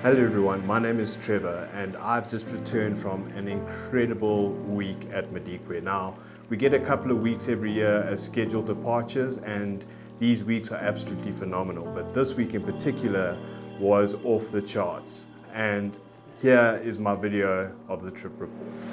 Hello everyone, my name is Trevor and I've just returned from an incredible week at Madikwe. Now, we get a couple of weeks every year as scheduled departures and these weeks are absolutely phenomenal. But this week in particular was off the charts. And here is my video of the trip report.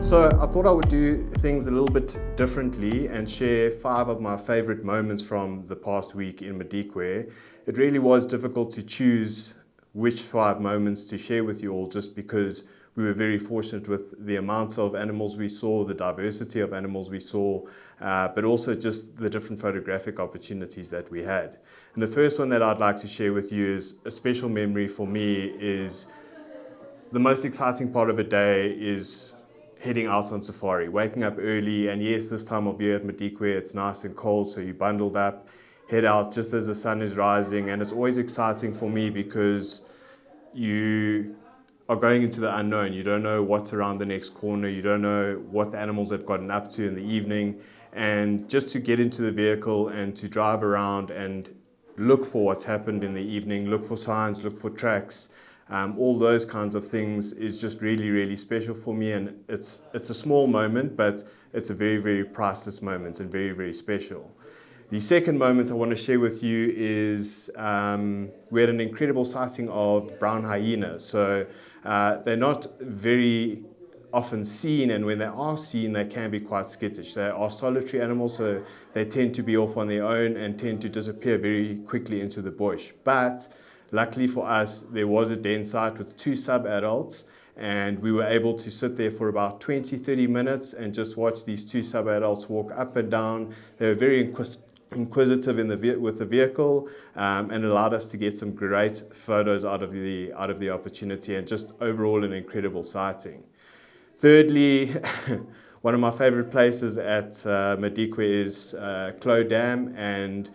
So I thought I would do things a little bit differently and share 5 of my favorite moments from the past week in Madikwe. It really was difficult to choose which 5 moments to share with you all just because we were very fortunate with the amounts of animals we saw, the diversity of animals we saw, but also just the different photographic opportunities that we had. And the first one that I'd like to share with you is a special memory for me is the most exciting part of a day is heading out on safari, waking up early, and yes, this time of year at Madikwe, it's nice and cold, so you bundled up, head out just as the sun is rising, and it's always exciting for me because you are going into the unknown. You don't know what's around the next corner, you don't know what the animals have gotten up to in the evening, and just to get into the vehicle and to drive around and look for what's happened in the evening, look for signs, look for tracks, all those kinds of things is just really, really special for me, and it's a small moment, but it's a very, very priceless moment and very, very special. The second moment I want to share with you is we had an incredible sighting of brown hyenas. So they're not very often seen, and when they are seen, they can be quite skittish. They are solitary animals, so they tend to be off on their own and tend to disappear very quickly into the bush. But luckily for us, there was a den site with 2 sub-adults, and we were able to sit there for about 20-30 minutes and just watch these 2 sub-adults walk up and down. They were very inquisitive with the vehicle and allowed us to get some great photos out of the opportunity, and just overall an incredible sighting. Thirdly, one of my favorite places at Madikwe is Clo Dam, and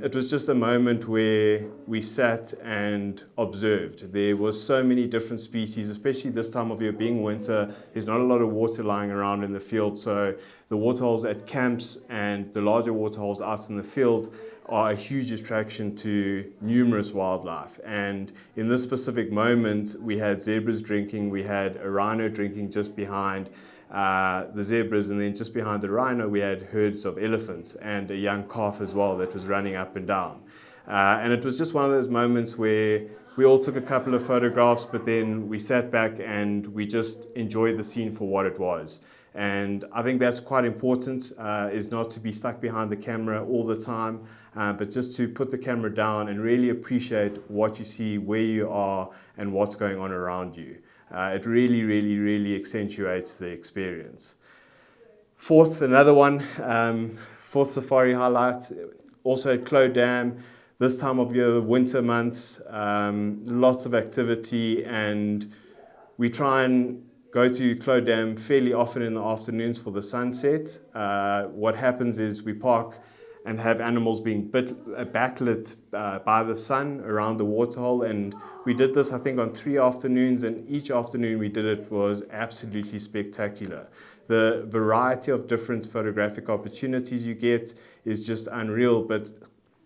it was just a moment where we sat and observed. There were so many different species, especially this time of year being winter. There's not a lot of water lying around in the field, so the waterholes at camps and the larger waterholes out in the field are a huge attraction to numerous wildlife. And in this specific moment, we had zebras drinking, we had a rhino drinking just behind the zebras, and then just behind the rhino we had herds of elephants and a young calf as well that was running up and down. And it was just one of those moments where we all took a couple of photographs, but then we sat back and we just enjoyed the scene for what it was. And I think that's quite important, is not to be stuck behind the camera all the time, but just to put the camera down and really appreciate what you see, where you are, and what's going on around you. It really, really, really accentuates the experience. Fourth, another one, fourth safari highlight, also at Clo Dam. This time of year, winter months, lots of activity, and we try and go to Clo Dam fairly often in the afternoons for the sunset. What happens is we park and have animals being backlit by the sun around the waterhole, and we did this I think on 3 afternoons, and each afternoon we did it was absolutely spectacular. The variety of different photographic opportunities you get is just unreal, but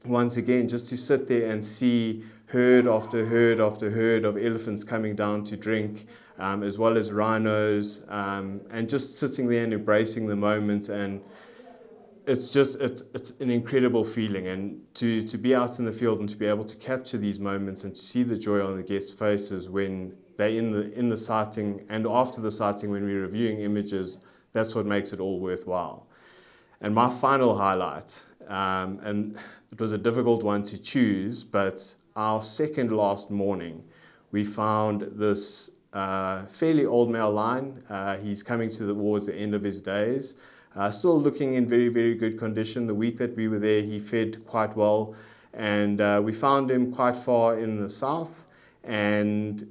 once again, just to sit there and see herd after herd after herd of elephants coming down to drink, as well as rhinos, and just sitting there and embracing the moment, and it's an incredible feeling. And to be out in the field and to be able to capture these moments and to see the joy on the guests' faces when they're in the sighting and after the sighting when we're reviewing images, that's what makes it all worthwhile. And my final highlight, and it was a difficult one to choose, but our second last morning, we found this fairly old male lion. He's coming towards the end of his days. Still looking in very, very good condition. The week that we were there, he fed quite well, and we found him quite far in the south, and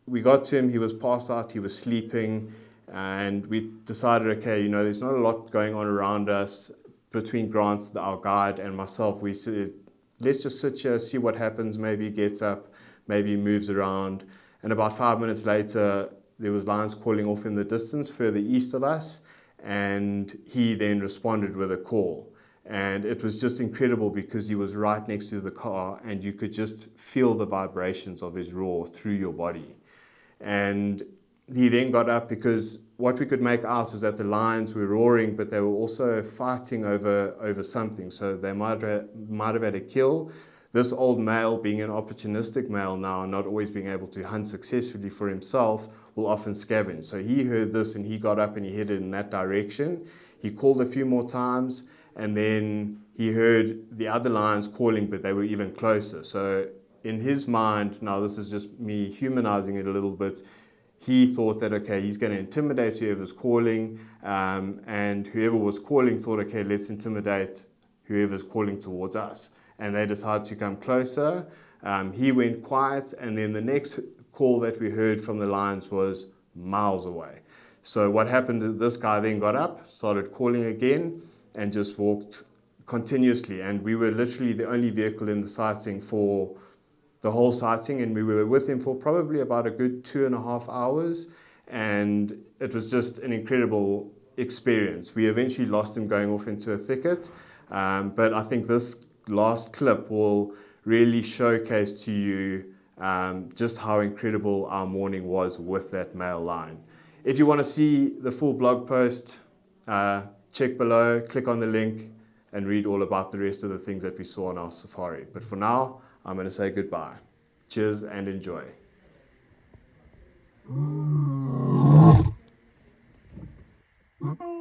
we got to him. He was passed out, he was sleeping, and we decided, okay, there's not a lot going on around us. Between Grant, our guide, and myself, we said, let's just sit here, see what happens. Maybe he gets up, maybe he moves around. And about 5 minutes later, there was lions calling off in the distance further east of us, and he then responded with a call. And it was just incredible because he was right next to the car and you could just feel the vibrations of his roar through your body. And he then got up because what we could make out was that the lions were roaring, but they were also fighting over something. So they might have had a kill. This old male, being an opportunistic male now, not always being able to hunt successfully for himself, will often scavenge. So he heard this and he got up and he headed in that direction. He called a few more times and then he heard the other lions calling, but they were even closer. So in his mind, now this is just me humanizing it a little bit, he thought that, okay, he's going to intimidate whoever's calling, and whoever was calling thought, okay, let's intimidate whoever's calling towards us. And they decided to come closer. He went quiet, and then the next call that we heard from the lions was miles away. So what happened, this guy then got up, started calling again, and just walked continuously. And we were literally the only vehicle in the sighting for the whole sighting, and we were with him for probably about a good 2.5 hours, and it was just an incredible experience. We eventually lost him going off into a thicket, but I think this last clip will really showcase to you just how incredible our morning was with that male lion. If you want to see the full blog post, check below, click on the link, and read all about the rest of the things that we saw on our safari. But for now, I'm going to say goodbye. Cheers and enjoy. Mm-hmm.